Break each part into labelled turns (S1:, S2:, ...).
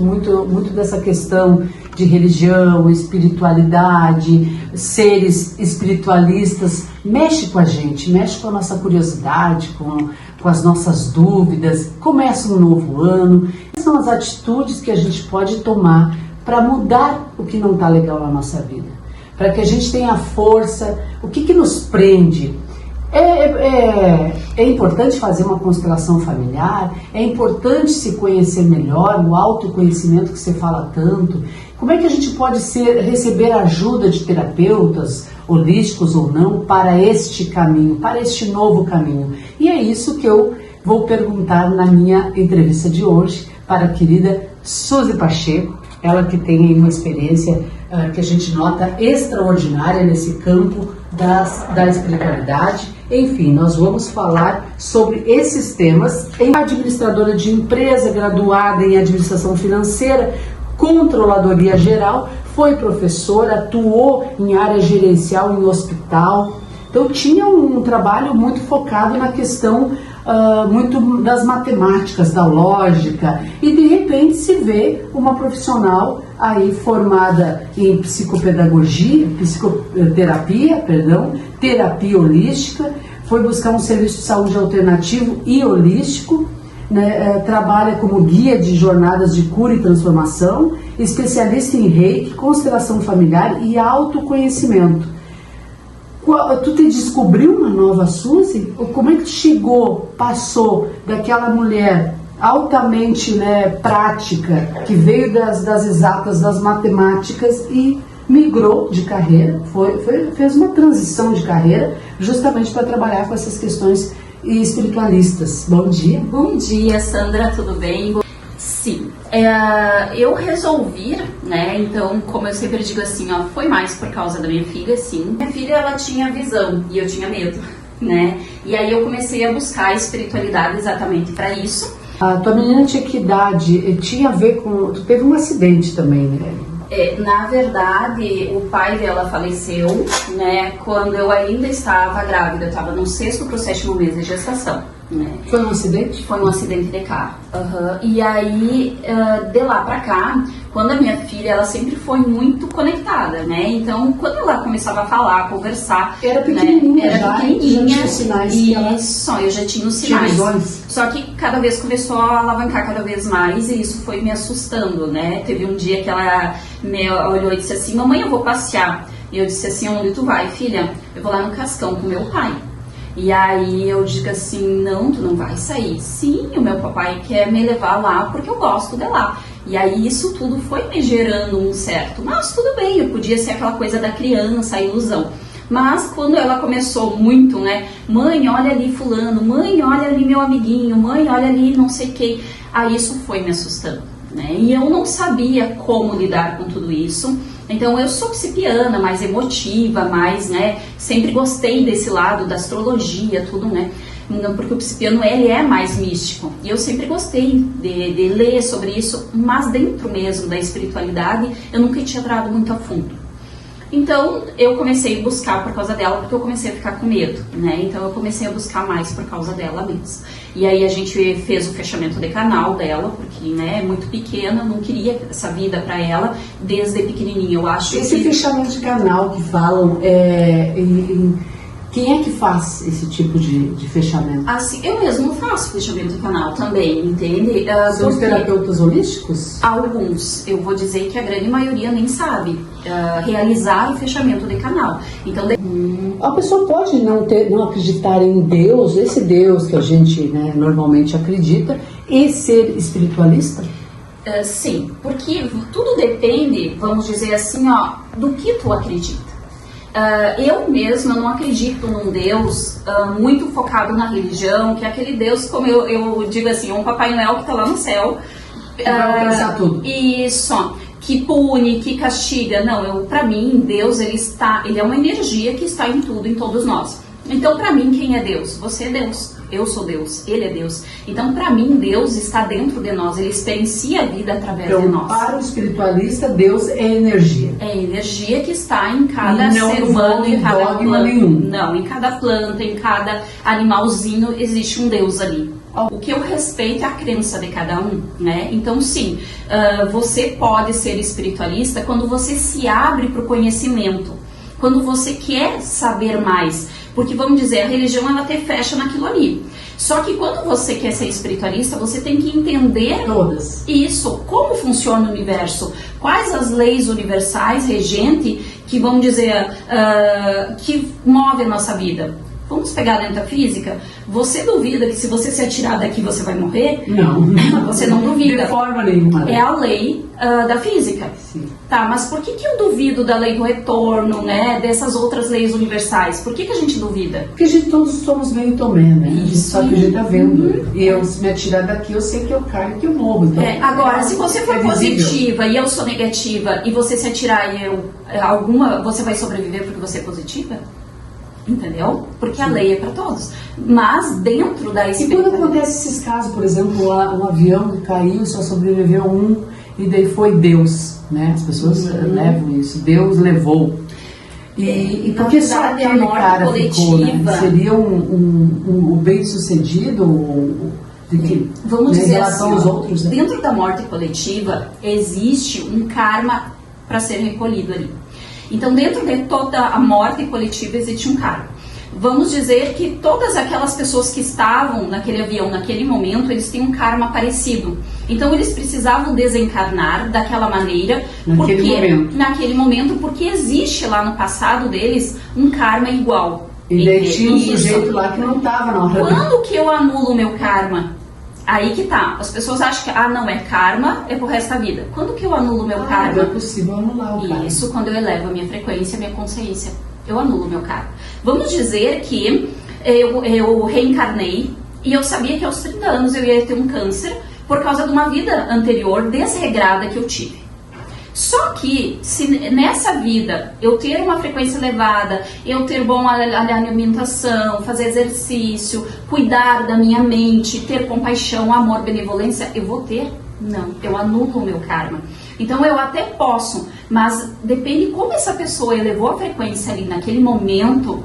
S1: muito dessa questão de religião, espiritualidade, seres espiritualistas, mexe com a gente, mexe com a nossa curiosidade, com as nossas dúvidas. Começa um novo ano. Quais são as atitudes que a gente pode tomar para mudar o que não está legal na nossa vida? Para que a gente tenha força. O que nos prende? É importante fazer uma constelação familiar, é importante se conhecer melhor, o autoconhecimento que você fala tanto. Como é que a gente pode receber ajuda de terapeutas, holísticos ou não, para este caminho, para este novo caminho? E é isso que eu vou perguntar na minha entrevista de hoje para a querida Suzy Pacheco, ela que tem uma experiência que a gente nota extraordinária nesse campo da espiritualidade. Enfim, nós vamos falar sobre esses temas. Administradora de empresa, graduada em administração financeira, controladoria geral, foi professora, atuou em área gerencial em hospital. Então tinha um trabalho muito focado na questão muito das matemáticas, da lógica, e de repente se vê uma profissional aí formada em psicopedagogia, terapia holística, foi buscar um serviço de saúde alternativo e holístico, né, trabalha como guia de jornadas de cura e transformação, especialista em reiki, constelação familiar e autoconhecimento. Tu te descobriu uma nova Suzy? Como é que tu chegou, passou daquela mulher altamente, né, prática, que veio das exatas, das matemáticas e migrou de carreira, fez uma transição de carreira justamente para trabalhar com essas questões espiritualistas. Bom dia.
S2: Bom dia, Sandra, tudo bem? Sim, eu resolvi, né, então, como eu sempre digo assim, ó, foi mais por causa da minha filha, sim. Minha filha, ela tinha visão e eu tinha medo, né, e aí eu comecei a buscar a espiritualidade exatamente para isso.
S1: A tua menina tinha que idade? Tinha a ver com... Tu teve um acidente também, né?
S2: Na verdade, o pai dela faleceu, né, quando eu ainda estava grávida, eu estava no 6º para o 7º mês de gestação, né.
S1: Foi um acidente?
S2: Foi um acidente de carro. E aí, de lá pra cá, quando a minha filha, ela sempre foi muito conectada, né, então quando ela começava a falar, a conversar...
S1: Era pequenininha,
S2: né,
S1: já tinha sinais.
S2: Isso, eu já tinha os sinais. Só que cada vez começou a alavancar cada vez mais e isso foi me assustando, né. Teve um dia que ela me olhou e disse assim, mamãe, eu vou passear. E eu disse assim, onde tu vai, filha? Eu vou lá no Cascão com meu pai. E aí eu digo assim, não, tu não vai sair. Sim, o meu papai quer me levar lá porque eu gosto de lá. E aí isso tudo foi me gerando um certo, mas tudo bem, eu podia ser aquela coisa da criança, a ilusão. Mas quando ela começou muito, né, mãe, olha ali fulano, mãe, olha ali meu amiguinho, mãe, olha ali não sei quem, aí isso foi me assustando, né, e eu não sabia como lidar com tudo isso. Então eu sou psiquiana, mais emotiva, mais, né, sempre gostei desse lado da astrologia, tudo, né, porque o psiquiano ele é mais místico e eu sempre gostei de ler sobre isso, mas dentro mesmo da espiritualidade eu nunca tinha entrado muito a fundo. Então eu comecei a buscar por causa dela, porque eu comecei a ficar com medo, né? Então eu comecei a buscar mais por causa dela mesmo. E aí a gente fez o fechamento de canal dela, porque, né, é muito pequena, não queria essa vida para ela desde pequenininha. Eu acho
S1: esse fechamento de canal que falam, quem é que faz esse tipo de fechamento?
S2: Assim, eu mesmo faço fechamento de canal também, entende?
S1: São os terapeutas holísticos?
S2: Alguns. Eu vou dizer que a grande maioria nem sabe realizar o fechamento de canal. Então,
S1: a pessoa pode não acreditar em Deus, esse Deus que a gente, né, normalmente acredita, e ser espiritualista?
S2: Sim, porque tudo depende, vamos dizer assim, ó, do que tu acredita. Eu mesma não acredito num Deus muito focado na religião, que é aquele Deus, como eu digo assim, um Papai Noel que está lá no céu.
S1: Vai alcançar tudo.
S2: Isso, que pune, que castiga. Não, para mim, Deus, ele é uma energia que está em tudo, em todos nós. Então, para mim, quem é Deus? Você é Deus. Eu sou Deus, Ele é Deus. Então, para mim, Deus está dentro de nós. Ele experiencia a vida através de nós.
S1: Para o espiritualista, Deus é energia.
S2: É energia que está em cada ser humano, em cada planta. Não, em cada planta, em cada animalzinho, existe um Deus ali. O que eu respeito é a crença de cada um, né? Então, sim, você pode ser espiritualista quando você se abre para o conhecimento, quando você quer saber mais. Porque, vamos dizer, a religião, ela te fecha naquilo ali. Só que quando você quer ser espiritualista, você tem que entender isso, como funciona o universo, quais as leis universais regentes que, vamos dizer, que movem a nossa vida. Vamos pegar dentro da física? Você duvida que se você se atirar daqui você vai morrer?
S1: Não.
S2: Você não duvida.
S1: De forma nenhuma.
S2: É a lei da física.
S1: Sim.
S2: Tá, mas por que eu duvido da lei do retorno, né? Dessas outras leis universais? Por que a gente duvida?
S1: Porque todos somos meio tomé, né? A gente sabe que a gente tá vendo. E eu, se me atirar daqui, eu sei que eu caio e que eu morro. Então,
S2: agora, se você for positiva e eu sou negativa, e você se atirar e você vai sobreviver porque você é positiva? Entendeu? Porque a lei é para todos. Mas dentro da
S1: espiritualidade... E quando acontece esses casos, por exemplo, um avião que caiu e só sobreviveu um, e daí foi Deus, né? As pessoas levam isso. Deus levou. E porque só aquele cara ficou, né? Seria o bem-sucedido
S2: vamos dizer
S1: em relação
S2: assim,
S1: aos outros, né?
S2: Dentro da morte coletiva existe um karma para ser recolhido ali. Então, dentro de toda a morte coletiva existe um karma. Vamos dizer que todas aquelas pessoas que estavam naquele avião, naquele momento, eles têm um karma parecido. Então, eles precisavam desencarnar daquela maneira, naquele momento, porque existe lá no passado deles um karma igual.
S1: E daí tinha um sujeito lá que não estava na hora.
S2: Quando que eu anulo o meu karma? Aí que tá. As pessoas acham que, não é karma, é pro resto da vida. Quando que eu anulo o meu karma?
S1: É possível anular o karma.
S2: Isso, quando eu elevo a minha frequência, a minha consciência. Eu anulo o meu karma. Vamos dizer que eu reencarnei e eu sabia que aos 30 anos eu ia ter um câncer por causa de uma vida anterior desregrada que eu tive. Só que, se nessa vida eu ter uma frequência elevada, eu ter boa alimentação, fazer exercício, cuidar da minha mente, ter compaixão, amor, benevolência, eu vou ter? Não, eu anulo o meu karma. Então eu até posso, mas depende como essa pessoa elevou a frequência ali naquele momento,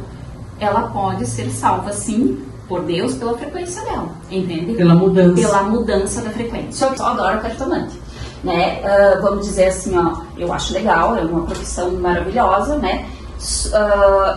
S2: ela pode ser salva sim, por Deus, pela frequência dela, entende?
S1: Pela mudança.
S2: Pela mudança da frequência. Só que eu adoro cartomante. Né? Vamos dizer assim, eu acho legal, é uma profissão maravilhosa, né?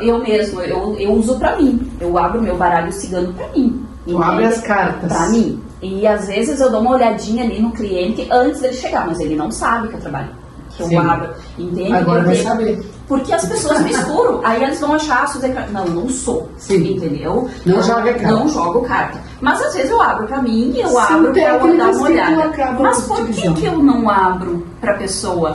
S2: Eu mesmo, eu uso pra mim, eu abro meu baralho cigano pra mim.
S1: Tu abre as cartas.
S2: Pra mim. E às vezes eu dou uma olhadinha ali no cliente antes dele chegar, mas ele não sabe que eu trabalho, que eu abro, entende?
S1: Agora vai saber.
S2: Porque as pessoas misturam, aí eles vão achar, não, eu não sou, entendeu?
S1: Não joga carta.
S2: Não jogo carta. Mas às vezes eu abro pra mim, eu abro pra eu dar uma olhada. Mas por que eu não abro pra pessoa?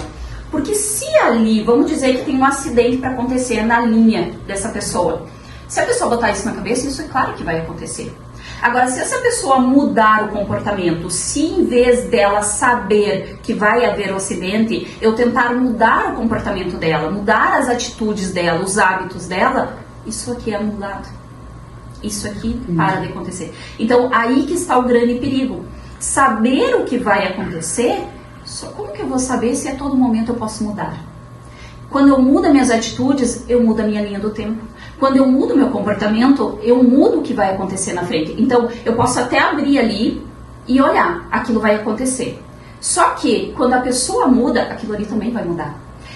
S2: Porque se ali, vamos dizer que tem um acidente pra acontecer na linha dessa pessoa, se a pessoa botar isso na cabeça, isso é claro que vai acontecer. Agora, se essa pessoa mudar o comportamento, se em vez dela saber que vai haver um acidente, eu tentar mudar o comportamento dela, mudar as atitudes dela, os hábitos dela, isso aqui é anulado. Isso aqui para de acontecer. Então, aí que está o grande perigo. Saber o que vai acontecer, só como que eu vou saber se a todo momento eu posso mudar? Quando eu mudo minhas atitudes, eu mudo a minha linha do tempo. Quando eu mudo meu comportamento, eu mudo o que vai acontecer na frente. Então, eu posso até abrir ali e olhar, aquilo vai acontecer. Só que, quando a pessoa muda, aquilo ali também vai mudar.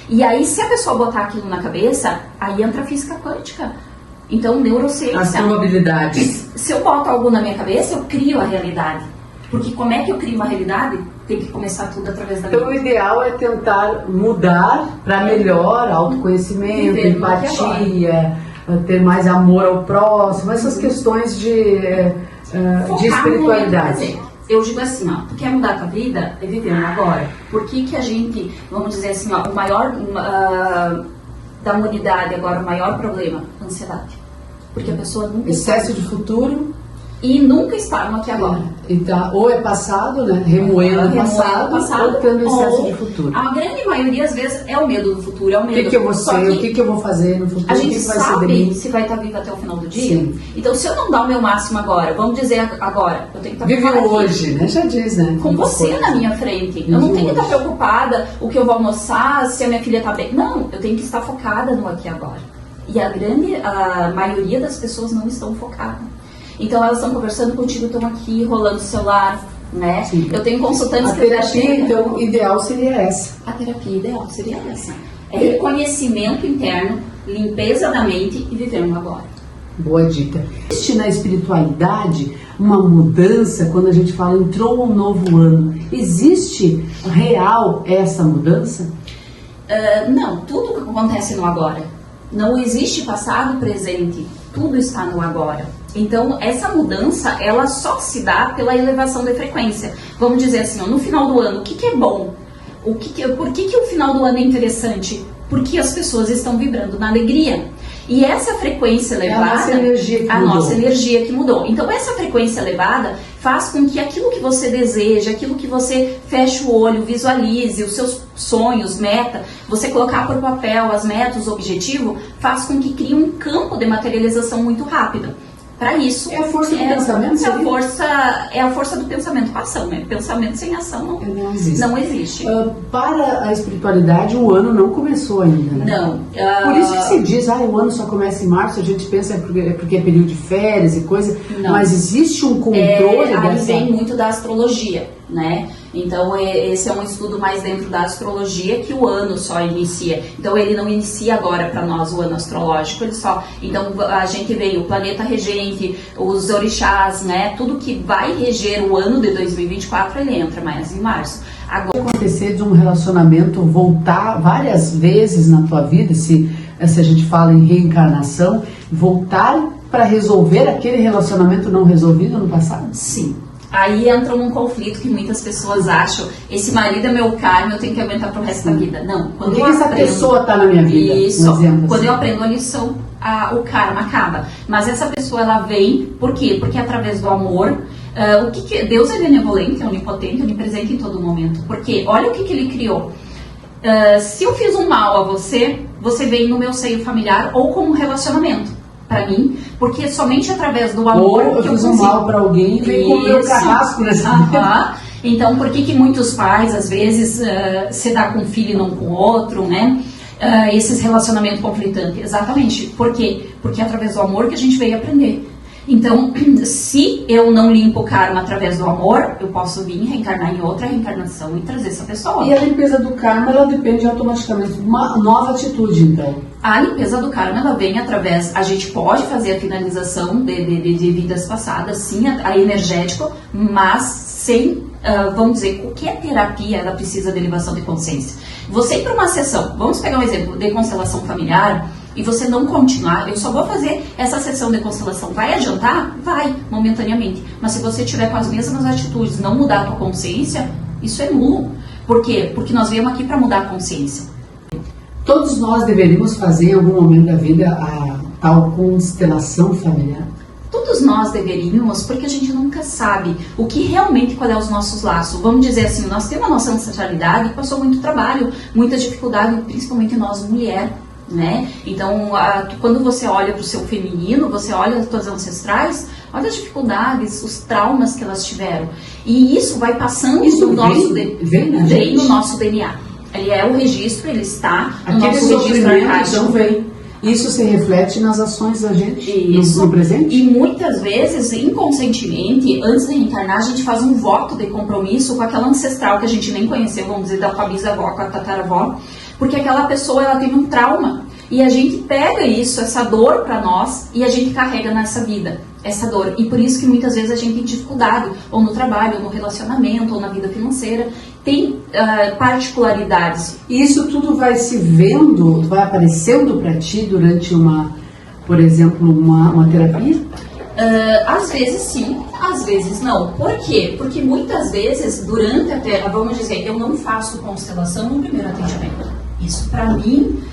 S2: E aí, se a pessoa botar aquilo na cabeça, aí entra a física quântica. Então, neurociência.
S1: As probabilidades.
S2: Se eu boto algo na minha cabeça, eu crio a realidade. Porque como é que eu crio uma realidade? Tem que começar tudo através da mente.
S1: Então, o ideal é tentar mudar para melhor, autoconhecimento, empatia, ter mais amor ao próximo, essas questões de espiritualidade.
S2: Eu digo assim, tu quer mudar a tua vida? É viver no agora. Por que a gente, vamos dizer assim, o maior da humanidade agora, o maior problema? Ansiedade. Porque a pessoa nunca...
S1: Excesso de futuro.
S2: E nunca está no aqui agora.
S1: Então, ou é passado, né? Remoendo o passado, ou tendo excesso de futuro.
S2: A grande maioria, às vezes, é o medo do futuro, é o medo
S1: do que eu vou ser, o que eu vou fazer no futuro,
S2: a gente
S1: o que vai
S2: sabe
S1: ser de mim.
S2: Se vai estar viva até o final do dia. Sim. Então, se eu não dar o meu máximo agora, vamos dizer agora, eu tenho que estar
S1: preocupada. Vive hoje, né? Já diz, né?
S2: Com você na minha frente. Eu não tenho que estar preocupada o que eu vou almoçar, se a minha filha está bem. Não, eu tenho que estar focada no aqui e agora. E a maioria das pessoas não estão focadas. Então elas estão conversando contigo, estão aqui rolando o celular, né?
S1: Sim.
S2: Eu tenho consultantes
S1: que... A terapia, então, ideal seria essa.
S2: A terapia ideal seria essa. É reconhecimento interno, limpeza da mente e viver no agora.
S1: Boa dica. Existe na espiritualidade uma mudança quando a gente fala entrou um novo ano? Existe real essa mudança?
S2: Não, tudo que acontece no agora. Não existe passado, presente, tudo está no agora. Então, essa mudança, ela só se dá pela elevação de frequência. Vamos dizer assim, ó, no final do ano, o que é bom? Por que o final do ano é interessante? Porque as pessoas estão vibrando na alegria. E essa frequência elevada,
S1: é a nossa energia que mudou.
S2: Então, essa frequência elevada faz com que aquilo que você deseja, aquilo que você feche o olho, visualize, os seus sonhos, meta, você colocar por papel as metas, o objetivo, faz com que crie um campo de materialização muito rápido. Para isso,
S1: é a força do pensamento?
S2: É a força do pensamento com ação, né? Pensamento sem ação não existe.
S1: Para a espiritualidade, o ano não começou ainda, né?
S2: Não.
S1: Por isso que se diz, o ano só começa em março, a gente pensa porque é período de férias e coisa,
S2: não.
S1: Mas existe um controle
S2: aí vem muito da astrologia, né? Então, esse é um estudo mais dentro da astrologia que o ano só inicia. Então, ele não inicia agora para nós o ano astrológico, ele só... Então, a gente vê o planeta regente, os orixás, né? Tudo que vai reger o ano de 2024, ele entra mais em março. Agora,
S1: acontecer de um relacionamento voltar várias vezes na tua vida, se a gente fala em reencarnação, voltar para resolver aquele relacionamento não resolvido no passado?
S2: Sim. Aí entra num conflito que muitas pessoas acham, esse marido é meu karma, eu tenho que aguentar pro resto da vida. Não.
S1: Por que essa pessoa tá na minha vida?
S2: Isso. Quando eu aprendo a lição, o karma acaba. Mas essa pessoa, ela vem, por quê? Porque através do amor, Deus é benevolente, é onipotente, onipresente em todo momento. Porque olha o que ele criou. Se eu fiz um mal a você, você vem no meu seio familiar ou como um relacionamento. Para mim, porque somente através do amor
S1: ou eu fiz um mal para alguém e vem com o meu carrasco nessa vida.
S2: Então, por que muitos pais, às vezes, se dá com um filho e não com outro, né? Esses relacionamentos conflitantes. Exatamente. Por quê? Porque é através do amor que a gente veio aprender. Então, se eu não limpo o karma através do amor, eu posso vir reencarnar em outra reencarnação e trazer essa pessoa.
S1: E a limpeza do karma, ela depende automaticamente de uma nova atitude, então?
S2: A limpeza do karma, ela vem através... A gente pode fazer a finalização de vidas passadas, sim, a energético, mas sem... vamos dizer, o que é terapia, ela precisa de elevação de consciência. Você ir para uma sessão, vamos pegar um exemplo de constelação familiar, e você não continuar, eu só vou fazer essa sessão de constelação, vai adiantar? Vai, momentaneamente. Mas se você tiver com as mesmas atitudes, não mudar a tua consciência, isso é nulo. Por quê? Porque nós viemos aqui para mudar a consciência.
S1: Todos nós deveríamos fazer em algum momento da vida a tal constelação familiar?
S2: Todos nós deveríamos, porque a gente nunca sabe o que realmente, qual é os nossos laços. Vamos dizer assim, nós temos a nossa ancestralidade que passou muito trabalho, muita dificuldade, principalmente nós, mulher. Né? Então, quando você olha para o seu feminino, você olha as suas ancestrais, olha as dificuldades, os traumas que elas tiveram. E isso vai passando no nosso vem no nosso DNA. Ele é o registro, ele está no nosso registro arcaico.
S1: Então vem. Isso se reflete nas ações da gente no presente?
S2: E muitas vezes, inconscientemente, antes de reencarnar, a gente faz um voto de compromisso com aquela ancestral que a gente nem conheceu, vamos dizer, com a bisavó, com a tataravó, porque aquela pessoa, ela teve um trauma. E a gente pega isso, essa dor para nós, e a gente carrega nessa vida, essa dor. E por isso que muitas vezes a gente tem dificuldade, ou no trabalho, ou no relacionamento, ou na vida financeira, tem particularidades.
S1: E isso tudo vai se vendo, vai aparecendo para ti durante por exemplo, uma terapia?
S2: Às vezes sim, às vezes não. Por quê? Porque muitas vezes, durante a vamos dizer, eu não faço constelação no primeiro atendimento. Isso para mim,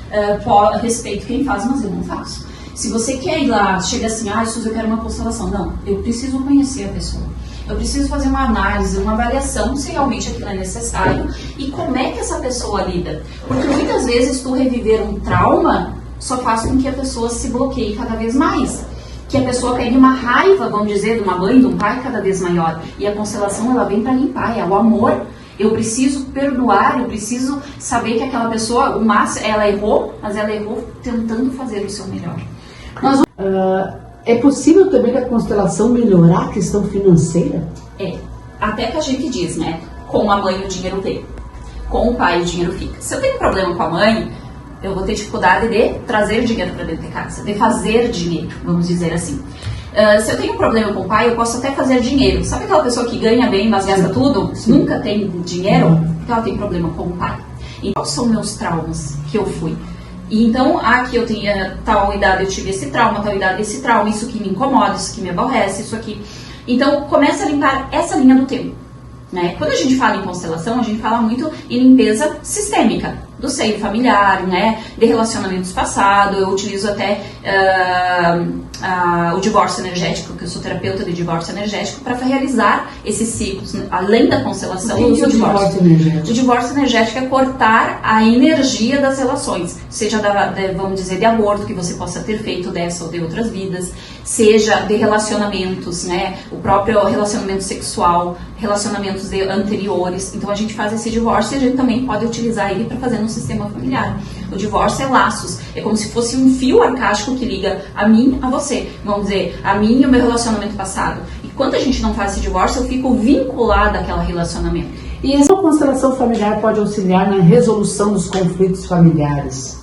S2: respeito quem faz, mas eu não faço. Se você quer ir lá, chega assim, Suzy, eu quero uma constelação. Não, eu preciso conhecer a pessoa. Eu preciso fazer uma análise, uma avaliação se realmente aquilo é necessário e como é que essa pessoa lida. Porque muitas vezes tu reviver um trauma só faz com que a pessoa se bloqueie cada vez mais. Que a pessoa pegue uma raiva, vamos dizer, de uma mãe, de um pai cada vez maior. E a constelação, ela vem para limpar, é o amor. Eu preciso perdoar, eu preciso saber que aquela pessoa, ela errou, mas ela errou tentando fazer o seu melhor.
S1: É possível também a constelação melhorar a questão financeira?
S2: Até que a gente diz, né? Com a mãe o dinheiro vem, com o pai o dinheiro fica. Se eu tenho problema com a mãe, eu vou ter dificuldade de trazer dinheiro para dentro de casa, de fazer dinheiro, vamos dizer assim. Se eu tenho um problema com o pai, eu posso até fazer dinheiro. Sabe aquela pessoa que ganha bem, mas gasta tudo? Sim. Nunca tem dinheiro? Porque ela tem problema com o pai. E quais são meus traumas que eu fui? E então, aqui eu tinha tal idade, eu tive esse trauma, tal idade, esse trauma, isso que me incomoda, isso que me aborrece, isso aqui. Então, começa a limpar essa linha do tempo. Né? Quando a gente fala em constelação, a gente fala muito em limpeza sistêmica do seio familiar, né? De relacionamentos passados. Eu utilizo até o divórcio energético, que eu sou terapeuta de divórcio energético, para realizar esses ciclos, além da constelação.
S1: O que é o divórcio energético?
S2: O divórcio energético é cortar a energia das relações, seja vamos dizer, de aborto que você possa ter feito dessa ou de outras vidas, seja de relacionamentos, né? O próprio relacionamento sexual, relacionamentos anteriores. Então a gente faz esse divórcio e a gente também pode utilizar ele para fazer no sistema familiar. O divórcio é laços, é como se fosse um fio arcástico que liga a mim a você, vamos dizer, a mim e o meu relacionamento passado. E quando a gente não faz esse divórcio, eu fico vinculada àquele relacionamento.
S1: E essa constelação familiar pode auxiliar na resolução dos conflitos familiares?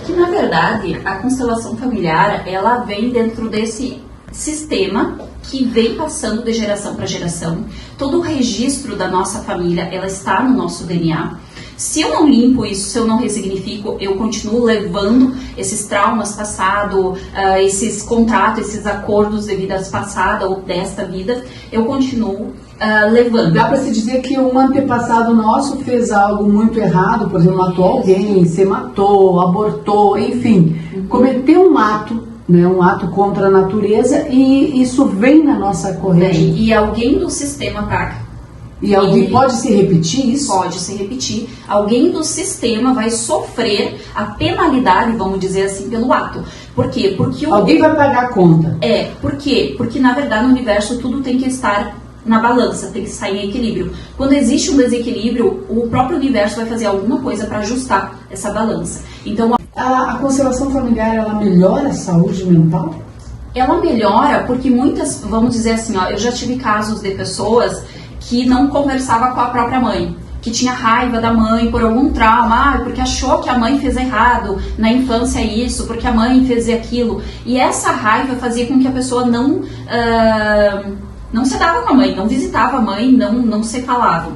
S2: Que na verdade a constelação familiar ela vem dentro desse sistema que vem passando de geração para geração. Todo o registro da nossa família ela está no nosso DNA. Se eu não limpo isso, se eu não ressignifico, eu continuo levando esses traumas passados, esses contratos, esses acordos de vidas passadas ou desta vida, eu continuo levando.
S1: Dá para se dizer que um antepassado nosso fez algo muito errado, por exemplo, matou alguém, se matou, abortou, enfim, cometeu um ato, né, um ato contra a natureza e isso vem na nossa corrente.
S2: E alguém do sistema paga.
S1: E alguém pode se repetir isso?
S2: Pode se repetir. Alguém do sistema vai sofrer a penalidade, vamos dizer assim, pelo ato. Por quê? Porque
S1: alguém vai pagar a conta.
S2: Por quê? Porque, na verdade, no universo tudo tem que estar na balança, tem que sair em equilíbrio. Quando existe um desequilíbrio, o próprio universo vai fazer alguma coisa para ajustar essa balança. Então,
S1: a constelação familiar, ela melhora a saúde mental?
S2: Ela melhora porque muitas, vamos dizer assim, eu já tive casos de pessoas que não conversava com a própria mãe, que tinha raiva da mãe por algum trauma, porque achou que a mãe fez errado na infância isso, porque a mãe fez aquilo. E essa raiva fazia com que a pessoa não se dava com a mãe, não visitava a mãe, não se falavam.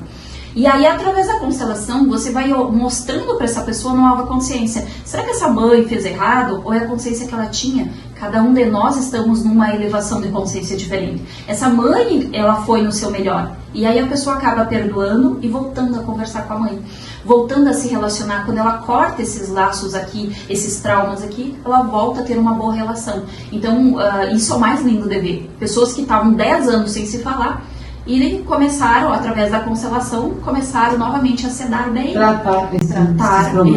S2: E aí, através da constelação, você vai mostrando para essa pessoa uma nova consciência. Será que essa mãe fez errado? Ou é a consciência que ela tinha? Cada um de nós estamos numa elevação de consciência diferente. Essa mãe, ela foi no seu melhor. E aí a pessoa acaba perdoando e voltando a conversar com a mãe. Voltando a se relacionar. Quando ela corta esses laços aqui, esses traumas aqui, ela volta a ter uma boa relação. Então, isso é o mais lindo de ver. Pessoas que estavam 10 anos sem se falar, e começaram, através da constelação, começaram novamente a se dar bem.
S1: Tratar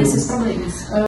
S1: esses problemas.